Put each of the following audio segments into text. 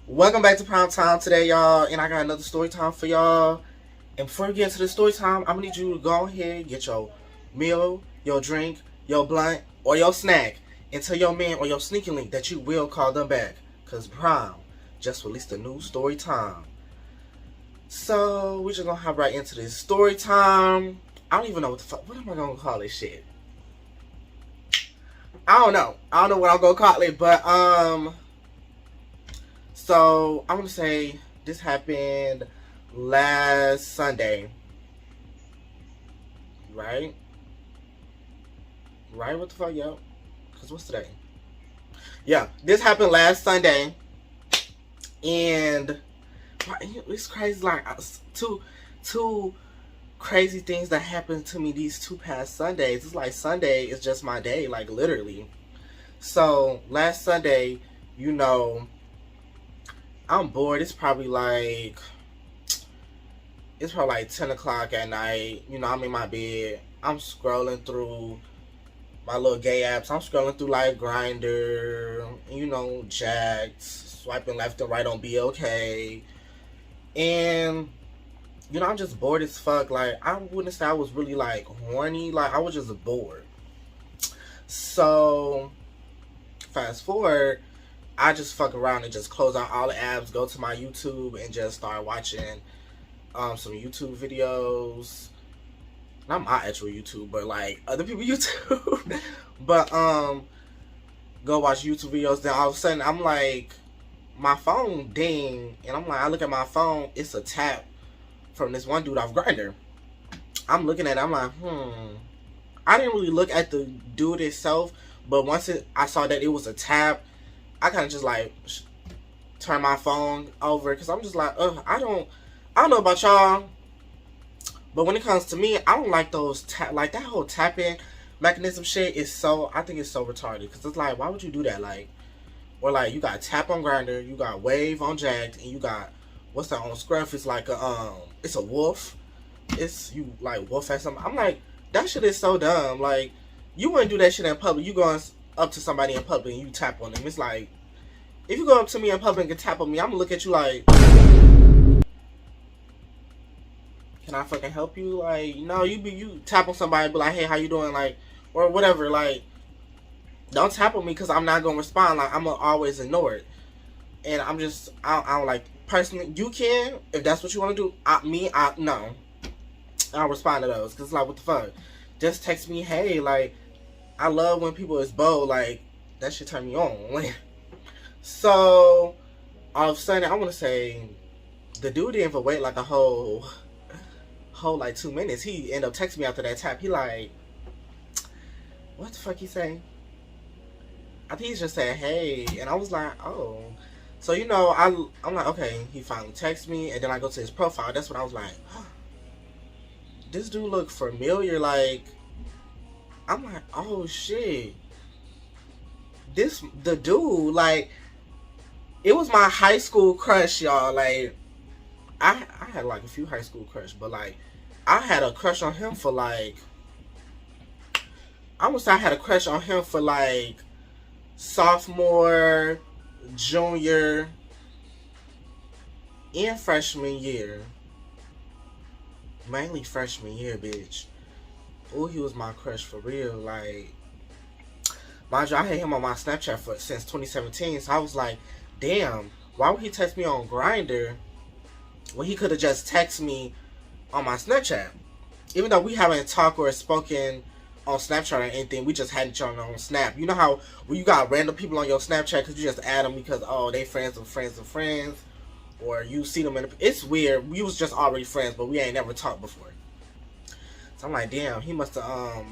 Welcome back to Prime Time today, y'all, and I got another story time for y'all. And before we get into the story time, I'm gonna need you to go ahead, get your meal, your drink, your blunt, or your snack, and tell your man or your sneaky link that you will call them back, cause Prime just released a new story time. So we're just gonna hop right into this story time. I don't even know what am I gonna call this shit? I don't know. I don't know what I'm gonna call it, but so I'm gonna say this happened last Sunday, right? Right? What the fuck, yo? Cause what's today? Yeah, this happened last Sunday, and it's crazy. Like two crazy things that happened to me these two past Sundays. It's like Sunday is just my day, like literally. So last Sunday, you know, I'm bored. It's probably like 10 o'clock at night. You know, I'm in my bed. I'm scrolling through my little gay apps. I'm scrolling through like Grinder, you know, Jacked, swiping left and right on BLK. And, you know, I'm just bored as fuck. Like, I wouldn't say I was really like horny. Like, I was just bored. So, fast forward, I just fuck around and just close out all the apps, go to my YouTube, and just start watching some YouTube videos. Not my actual YouTube, but like other people YouTube. But go watch YouTube videos. Then all of a sudden, I'm like, my phone ding, and I'm like, I look at my phone, it's a tap from this one dude off Grinder. I'm looking at it, I'm like, I didn't really look at the dude itself, but once I saw that it was a tap, I kind of just like turn my phone over, because I'm just like, I don't know about y'all, but when it comes to me, I don't like those like that whole tapping mechanism shit is so, I think it's so retarded, because it's like, why would you do that? Like, or like, you got tap on Grinder, you got wave on Jacked, and you got, what's that on Scruff? It's like it's a wolf. It's, you like wolf at something. I'm like, that shit is so dumb. Like, you wouldn't do that shit in public. You going up to somebody in public and you tap on them. It's like, if you go up to me in public and tap on me, I'm gonna look at you like, can I fucking help you? Like, no, you tap on somebody and be like, hey, how you doing? Like, or whatever. Like, don't tap on me, because I'm not gonna respond. Like, I'm gonna always ignore it. And I don't like, personally, you can, if that's what you want to do. No. I'll respond to those, because like, what the fuck? Just text me, hey, like, I love when people is bold. Like, that shit turn me on. So, all of a sudden, I want to say, the dude didn't even wait like a whole like 2 minutes. He ended up texting me after that tap. He like, what the fuck he say? I think he just said, hey. And I was like, oh. So, you know, I'm like, okay. He finally texted me, and then I go to his profile. That's when I was like, this dude look familiar. Like, I'm like, oh shit. The dude, like, it was my high school crush, y'all. Like, I had like a few high school crush, but like, I had a crush on him for like, I would say I had a crush on him for like sophomore, junior, and freshman year. Mainly freshman year, bitch. Oh, he was my crush for real. Like, mind you, I had him on my Snapchat since 2017. So I was like, damn, why would he text me on Grinder when he could have just texted me on my Snapchat? Even though we haven't talked or spoken on Snapchat or anything, we just had each other on Snap. You know how when you got random people on your Snapchat because you just add them because, oh, they friends of friends of friends, or you see them it's weird. We was just already friends, but we ain't never talked before. So I'm like, damn, he must have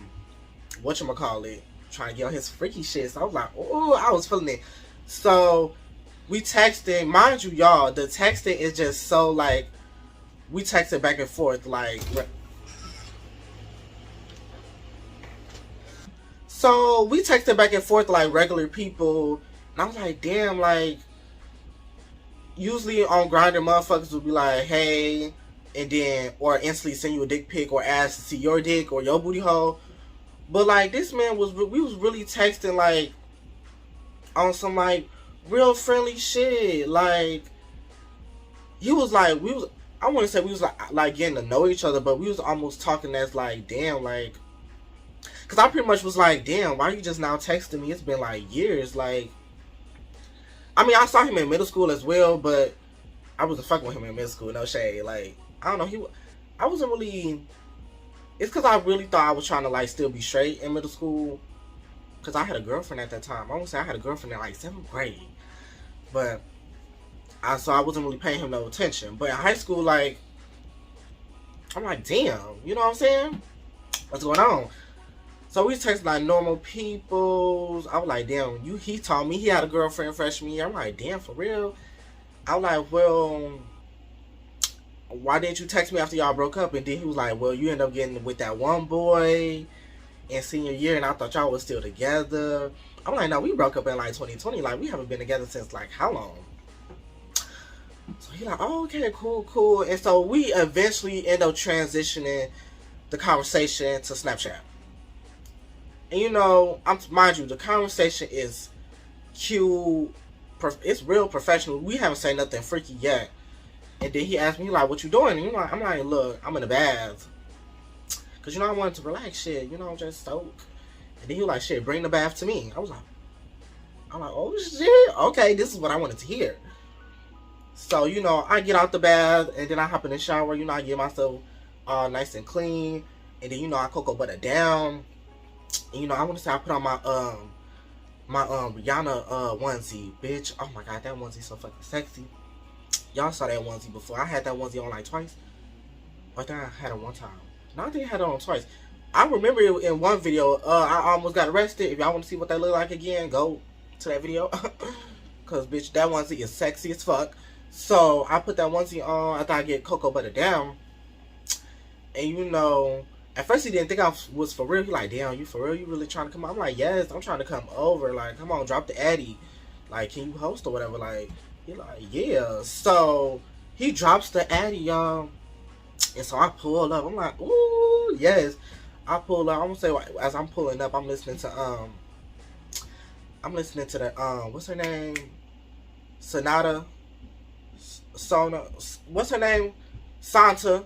whatchamacallit, trying to get on his freaky shit. So I was like, oh, I was feeling it. So we texted, mind you, y'all, the texting is just so like, we texted back and forth like, so we texted back and forth like regular people. And I was like, damn, like, usually on Grindr, motherfuckers would be like, hey, and then, or instantly send you a dick pic or ask to see your dick or your booty hole. But like, this man we was really texting like on some like real friendly shit. Like, he was like, we was, I want to say we was like getting to know each other, but we was almost talking as like, damn, like, cause I pretty much was like, damn, why are you just now texting me? It's been like years. Like, I mean, I saw him in middle school as well, but I wasn't fucking with him in middle school. No shade. Like, I don't know. I wasn't really. It's cause I really thought I was trying to like still be straight in middle school. Cause I had a girlfriend at that time. I won't say I had a girlfriend in like 7th grade, but so I wasn't really paying him no attention. But in high school, like, I'm like, damn, you know what I'm saying? What's going on? So we texted like normal people. I was like, damn, he told me he had a girlfriend freshman year. I'm like, damn, for real? I was like, well, why didn't you text me after y'all broke up? And then he was like, well, you ended up getting with that one boy in senior year, and I thought y'all was still together. I'm like, no, we broke up in like 2020. Like, we haven't been together since like how long? So he's like, oh, okay, cool. And so we eventually end up transitioning the conversation to Snapchat. And you know, mind you, the conversation is cute. It's real professional. We haven't said nothing freaky yet. And then he asked me, like, what you doing? And you know, I'm like, look, I'm in the bath. Because, you know, I wanted to relax, shit. You know, just soak. And then he was like, shit, bring the bath to me. I'm like, oh, shit. Okay, this is what I wanted to hear. So, you know, I get out the bath, and then I hop in the shower. You know, I get myself nice and clean. And then, you know, I cocoa butter down. And, you know, I want to say I put on my Rihanna onesie. Bitch, oh my God, that onesie so fucking sexy. Y'all saw that onesie before. I had that onesie on like twice. I think I had it one time. No, I think I had it on twice. I remember it in one video. I almost got arrested. If y'all want to see what that look like again, go to that video. Cause bitch, that onesie is sexy as fuck. So I put that onesie on. I thought I'd get cocoa butter down. And you know, at first he didn't think I was for real. He like, damn, you for real? You really trying to come? I'm like, yes, I'm trying to come over. Like, come on, drop the addy. Like, can you host or whatever? Like, he like, yeah. So he drops the addy, y'all. And so I pull up. I'm like, ooh, yes. I pull up. I'm gonna say, as I'm pulling up, I'm listening to the what's her name? Sonata. What's her name? Santa.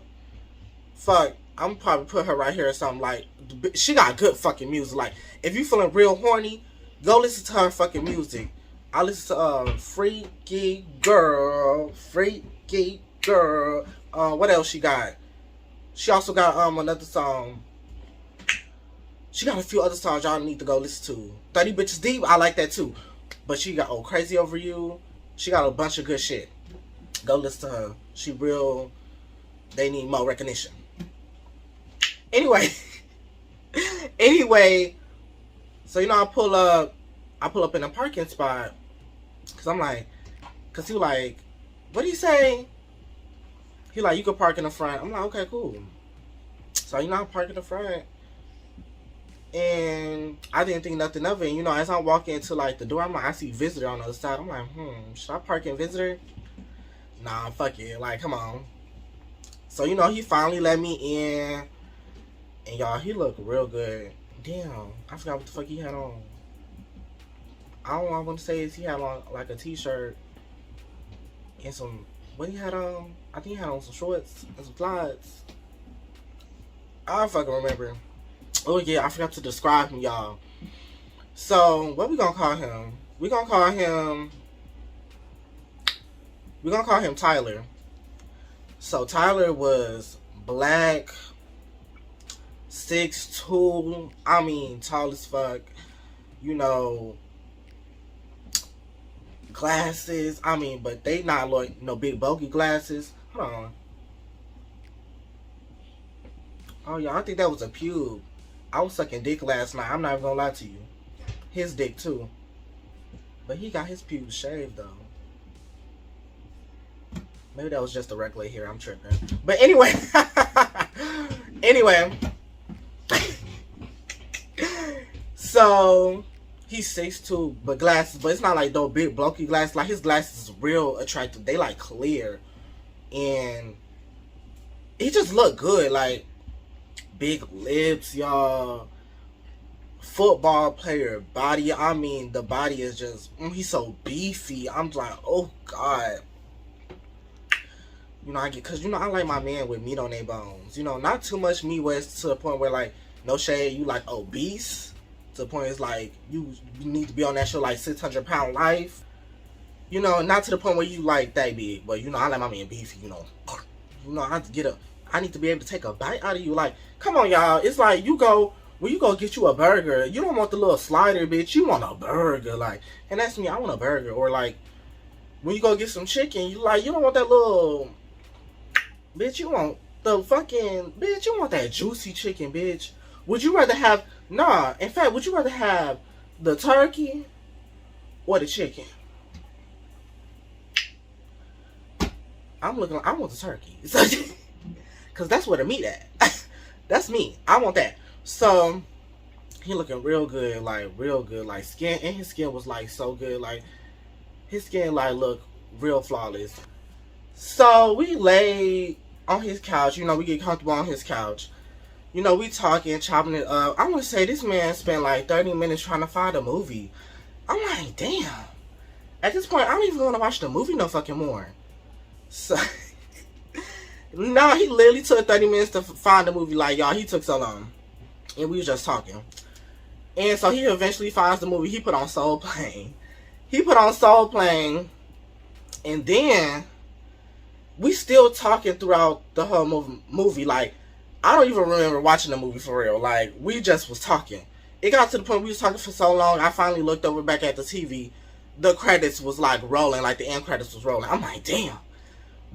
Fuck. I'm probably put her right here or something. Like, she got good fucking music. Like, if you feeling real horny, go listen to her fucking music. I listen to Freaky Girl. What else she got? She also got another song. She got a few other songs y'all need to go listen to. 30 Bitches Deep, I like that too. But she got Crazy Over You. She got a bunch of good shit. Go listen to her. She real. They need more recognition. Anyway. So you know I pull up in a parking spot. Cause he was like, what did he say? He like, you can park in the front. I'm like, okay, cool. So you know I park in the front. And I didn't think nothing of it. And, you know, as I'm walking into like the door, I'm like, I see visitor on the other side. I'm like, should I park in visitor? Nah, fuck it. Like, come on. So, you know, he finally let me in. And y'all, he looked real good. Damn, I forgot what the fuck he had on. All I want to say is he had on like a t-shirt and some, what he had on? I think he had on some shorts and some slides. I don't fucking remember. Oh yeah, I forgot to describe him, y'all. So, what we gonna call him? We gonna call him Tyler. So, Tyler was black, 6'2", I mean, tall as fuck. You know, glasses. I mean, but they not like no big bulky glasses. Hold on. Oh yeah, I think that was a pube. I was sucking dick last night. I'm not even gonna lie to you. His dick too. But he got his pubes shaved though. Maybe that was just a regular hair. I'm tripping. But anyway. So he's 6'2", but glasses. But it's not like those big bulky glasses. Like his glasses is real attractive. They like clear. And he just looked good. Like big lips, y'all. football player body. I mean, the body is just, he's so beefy. I'm like, oh God. You know, I get, cause you know, I like my man with meat on their bones. You know, not too much meat where it's to the point where like, no shade, you like obese. To the point it's like, you need to be on that shit like 600-pound life. You know, not to the point where you like that big. But you know, I like my man beefy, you know. You know, I need to be able to take a bite out of you. Like, come on y'all. It's like when you go get you a burger, you don't want the little slider, bitch. You want a burger. Like, and that's me, I want a burger. Or like, when you go get some chicken, you don't want that little, bitch, you want the fucking, bitch, you want that juicy chicken, bitch. Would you rather have, in fact, would you rather have the turkey or the chicken? I want the turkey. Because that's where the meat at. That's me. I want that. So, he looking real good, like skin, and his skin was like so good, like his skin like looked real flawless. So we laid on his couch, you know, we get comfortable on his couch. You know, we talking, chopping it up. I want to say this man spent like 30 minutes trying to find a movie. I'm like, damn. At this point, I don't even want to watch the movie no fucking more. So, no, he literally took 30 minutes to find the movie. Like, y'all, he took so long. And we was just talking. And so he eventually finds the movie. He put on Soul Plane. And then we still talking throughout the whole movie. Like, I don't even remember watching the movie for real. Like, we just was talking. It got to the point we was talking for so long, I finally looked over back at the TV. The credits was like rolling, like the end credits was rolling. I'm like, damn.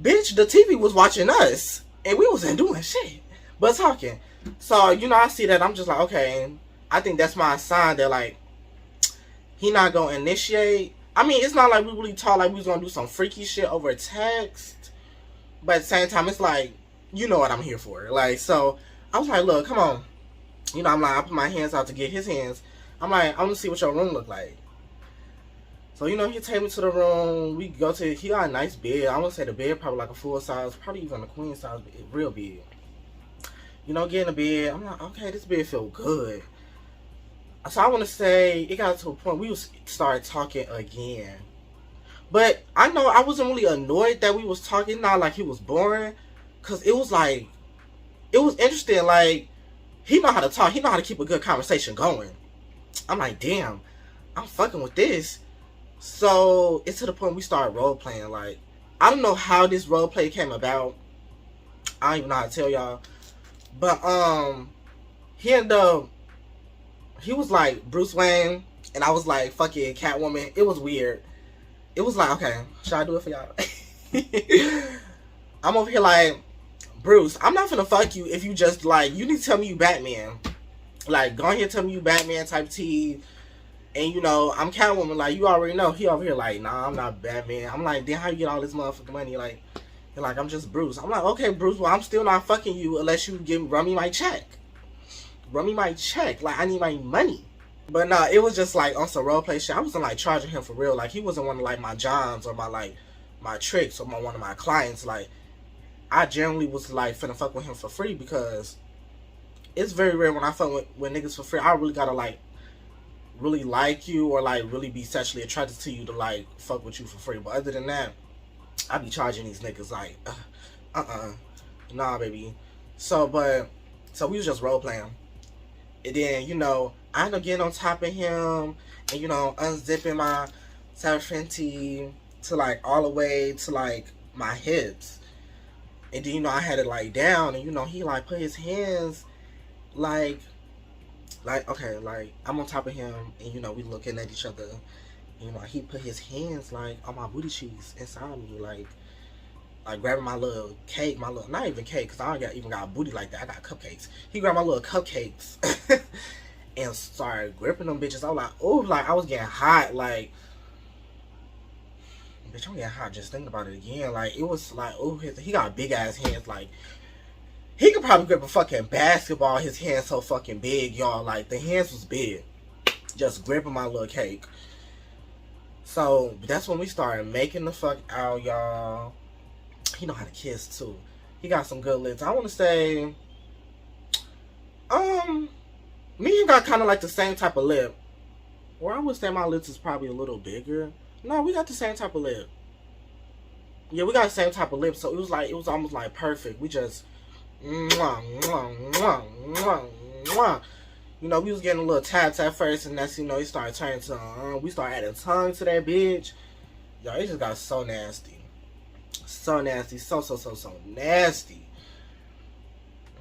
Bitch, the TV was watching us. And we wasn't doing shit but talking. So, you know, I see that. I'm just like, okay. I think that's my sign that, like, he not going to initiate. I mean, it's not like we really talk like we was going to do some freaky shit over text. But at the same time, it's like, you know what I'm here for. Like, so, I was like, look, come on. You know, I'm like, I put my hands out to get his hands. I'm like, I want to see what your room look like. So, you know, he take me to the room. We go to, he got a nice bed. I want to say the bed probably like a full size, probably even a queen size, real big. You know, get in the bed. I'm like, okay, this bed feel good. So I want to say, it got to a point we started talking again. But I know I wasn't really annoyed that we was talking, not like he was boring. Because it was like, it was interesting. Like, he know how to talk. He know how to keep a good conversation going. I'm like, damn, I'm fucking with this. So it's to the point we started role playing. Like, I don't know how this role play came about. I don't even know how to tell y'all. But he was like Bruce Wayne, and I was like fucking Catwoman. It was weird. It was like, okay, should I do it for y'all? I'm over here like, Bruce, I'm not finna fuck you if you just like, you need to tell me you Batman. Like, go ahead and tell me you Batman type T. And you know, I'm Catwoman, like, you already know. He over here like, nah, I'm not Batman. I'm like, then how you get all this motherfucking money? Like, you're like, I'm just Bruce. I'm like, okay, Bruce, well, I'm still not fucking you unless you run me my check. Run me my check. Like, I need my money. But nah, it was just like on some roleplay shit. I wasn't like charging him for real. Like, he wasn't one of like my Johns or my tricks or one of my clients. Like, I generally was like finna fuck with him for free because it's very rare when I fuck with niggas for free. I really gotta like really like you or like really be sexually attracted to you to like fuck with you for free. But other than that, I be charging these niggas like nah, baby. So we was just role playing, and then, you know, I ended up getting on top of him and, you know, unzipping my Fenty to like all the way to like my hips, and then, you know, I had it like down, and, you know, he like put his hands like okay, like I'm on top of him, and, you know, we looking at each other. You know, he put his hands like on my booty cheeks inside me, like grabbing my little cake, not even cake, cause I don't even got a booty like that. I got cupcakes. He grabbed my little cupcakes and started gripping them bitches. I was like, oh, like I was getting hot, like, bitch, I'm getting hot just thinking about it again. Like, it was like, oh, he got big ass hands, like. He could probably grip a fucking basketball. His hands so fucking big, y'all. Like, the hands was big. Just gripping my little cake. So, that's when we started making the fuck out, y'all. He know how to kiss, too. He got some good lips. I want to say, Me and him got kind of like the same type of lip. Or I would say my lips is probably a little bigger. No, we got the same type of lip. Yeah, we got the same type of lip, so it was almost like perfect. We just mwah, mwah, mwah, mwah, mwah. You know, we was getting a little taps at first, and that's, you know, he started turning to, we started adding tongue to that bitch. Yo, it just got so nasty. So nasty. So nasty.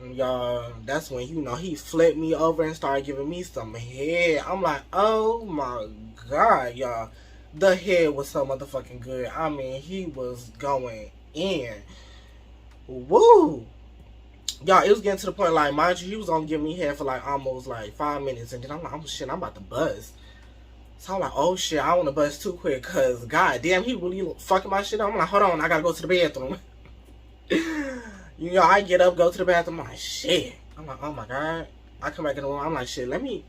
And y'all, that's when, you know, he flipped me over and started giving me some head. I'm like, oh my God, y'all. The head was so motherfucking good. I mean, he was going in. Woo! Y'all, it was getting to the point, like, mind you, he was gonna give me head for like almost like 5 minutes, and then I'm like, oh shit, I'm about to buzz. So I'm like, oh shit, I want to buzz too quick, cause god damn, he really fucking my shit up. I'm like, hold on, I gotta go to the bathroom. You know, I get up, go to the bathroom, I'm like, shit. I'm like, oh my god. I come back in the room, I'm like, shit, let me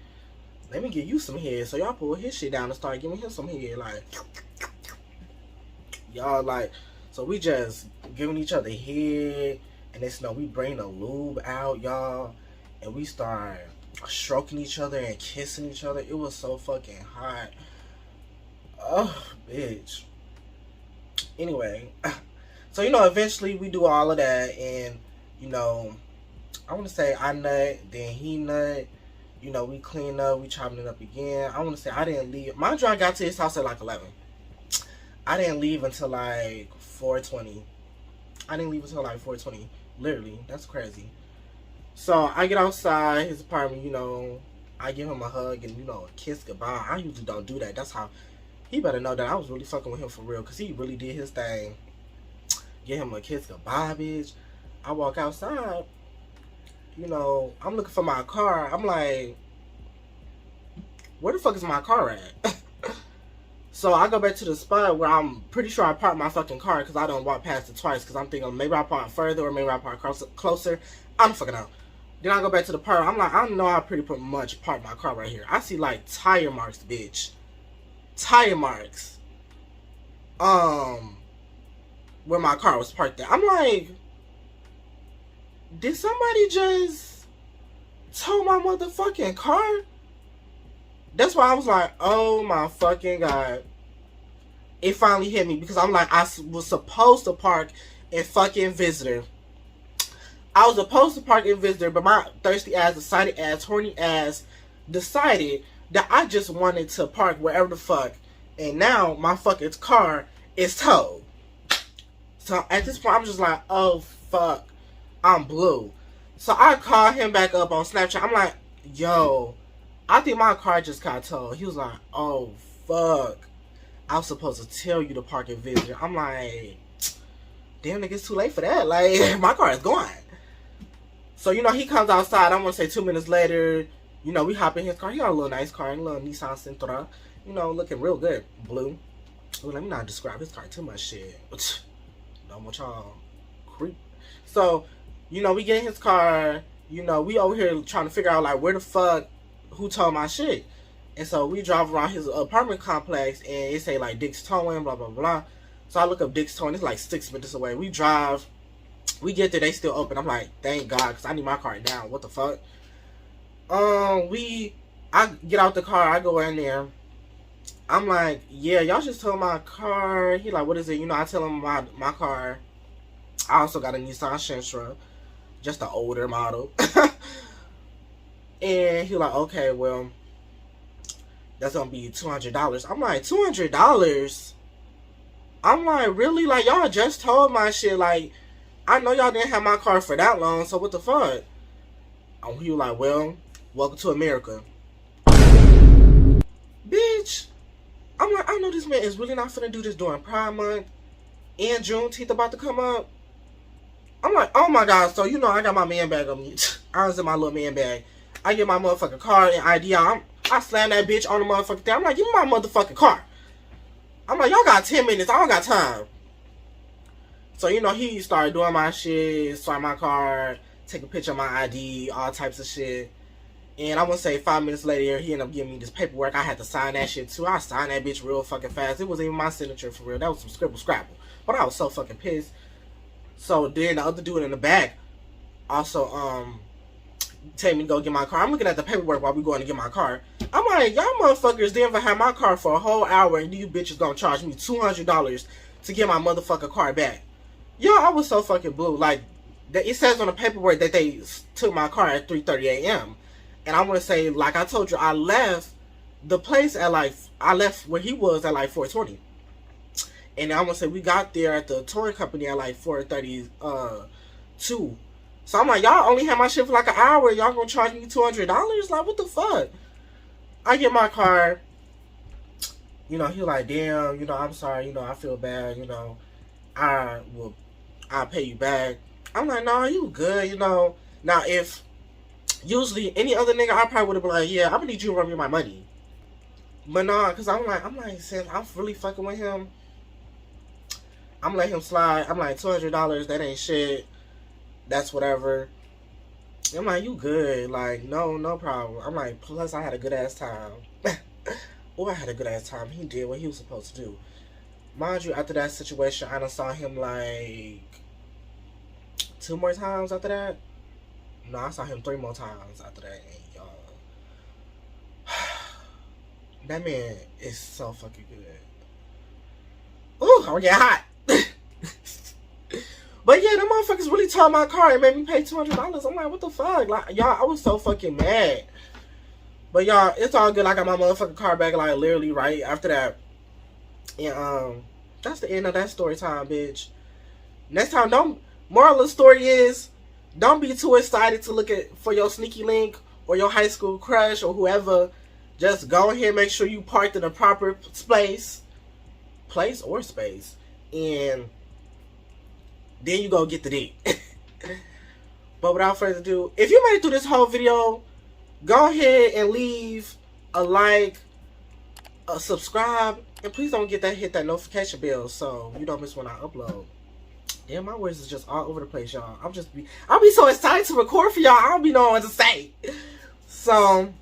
give you some head. So y'all pull his shit down and start giving him some head, like, y'all, like, so we just giving each other head. And it's, you know, we bring the lube out, y'all, and we start stroking each other and kissing each other. It was so fucking hot. Oh, bitch. Anyway, so, you know, eventually we do all of that, and, you know, I want to say I nut, then he nut. You know, we clean up, we chopping it up again. I want to say I didn't leave. Mind you, I got to his house at like 11. I didn't leave until like 4:20. I didn't leave until like 4:20. Literally, that's crazy. So I get outside his apartment, you know, I give him a hug and, you know, a kiss goodbye. I usually don't do that. That's how, he better know that I was really fucking with him for real, because he really did his thing. Give him a kiss goodbye, bitch. I walk outside, you know, I'm looking for my car. I'm like, where the fuck is my car at? So I go back to the spot where I'm pretty sure I parked my fucking car, because I don't walk past it twice, because I'm thinking maybe I park further or maybe I park closer. I'm fucking out. Then I go back to the park. I'm like, I don't know how pretty much park my car right here. I see like tire marks, bitch. Tire marks. Where my car was parked at. I'm like, did somebody just tow my motherfucking car? That's why I was like, oh my fucking god. It finally hit me, because I'm like, I was supposed to park in fucking Visitor. I was supposed to park in Visitor, but my thirsty ass, excited ass, horny ass decided that I just wanted to park wherever the fuck. And now my fucking car is towed. So at this point, I'm just like, oh fuck, I'm blue. So I called him back up on Snapchat. I'm like, yo, I think my car just got towed. He was like, oh, fuck. I was supposed to tell you to park in Visitor. I'm like, damn, nigga, it's too late for that. Like, my car is gone. So, you know, he comes outside. I'm going to say 2 minutes later, you know, we hop in his car. He got a little nice car, a little Nissan Sentra. You know, looking real good. Blue. Ooh, let me not describe his car too much shit. Don't want y'all creep. So, you know, we get in his car. You know, we over here trying to figure out, like, where the fuck, who towed my shit. And so we drive around his apartment complex, and it say like Dick's Towing, blah blah blah. So I look up Dick's Towing. It's like 6 minutes away. We drive, we get there, they still open. I'm like, thank God, because I need my car now. What the fuck? I get out the car, I go in there. I'm like, yeah, y'all just towed my car. He like, what is it? You know, I tell him my car. I also got a Nissan Sentra, just an older model. And he like, okay, well, that's gonna be $200. I'm like, $200? I'm like, really? Like, y'all just told my shit. Like, I know y'all didn't have my car for that long, so what the fuck? And he was like, well, welcome to America. Bitch. I'm like, I know this man is really not finna do this during Pride Month and Juneteenth about to come up. I'm like, oh my god. So, you know, I got my man bag on me. I was in my little man bag. I get my motherfucking car and ID out. I slam that bitch on the motherfucking thing. I'm like, give me my motherfucking car. I'm like, y'all got 10 minutes. I don't got time. So, you know, he started doing my shit, swipe my card, take a picture of my ID, all types of shit. And I want to say 5 minutes later, he ended up giving me this paperwork. I had to sign that shit too. I signed that bitch real fucking fast. It wasn't even my signature for real. That was some scribble scrabble. But I was so fucking pissed. So then the other dude in the back also tell me to go get my car. I'm looking at the paperwork while we going to get my car. I'm like, y'all motherfuckers didn't even have my car for a whole hour, and you bitches gonna charge me $200 to get my motherfucking car back. Yo, I was so fucking blue. Like, it says on the paperwork that they took my car at 3:30 a.m. And I want to say, like I told you, I left the place at like, I left where he was at like 4:20. And I want to say we got there at the touring company at like 4:32. So I'm like, y'all only had my shit for like an hour. Y'all gonna charge me $200? Like, what the fuck? I get my car. You know, he like, damn, you know, I'm sorry. You know, I feel bad. You know, I'll pay you back. I'm like, nah, you good. You know, now if usually any other nigga, I probably would have been like, yeah, I'm gonna need you to run me my money. But nah, cause I'm like, since I'm really fucking with him, I'm gonna let him slide. I'm like, $200, that ain't shit. That's whatever. I'm like, you good. Like, no problem. I'm like, plus I had a good ass time. I had a good ass time. He did what he was supposed to do. Mind you, after that situation, I done saw him like 2 more times after that. No, I saw him 3 more times after that. And y'all, that man is so fucking good. Ooh, I'm getting hot. But yeah, them motherfuckers really towed my car and made me pay $200. I'm like, what the fuck? Like, y'all, I was so fucking mad. But y'all, it's all good. I got my motherfucking car back like literally right after that. And that's the end of that story time, bitch. Next time, moral of the story is, don't be too excited to look for your sneaky link or your high school crush or whoever. Just go ahead and make sure you parked in a proper place or space. And then you go get the dick. But without further ado, if you made it through this whole video, go ahead and leave a like, a subscribe, and please don't hit that notification bell so you don't miss when I upload. Damn, my words is just all over the place, y'all. I'll be so excited to record for y'all. I don't be knowing what to say. So,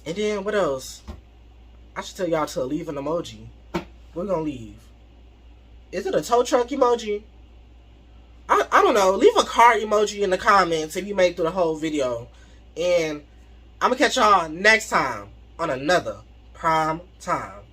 and then what else? I should tell y'all to leave an emoji. We're gonna leave. Is it a tow truck emoji? I don't know. Leave a car emoji in the comments if you made it through the whole video. And I'm going to catch y'all next time on another Prime Time.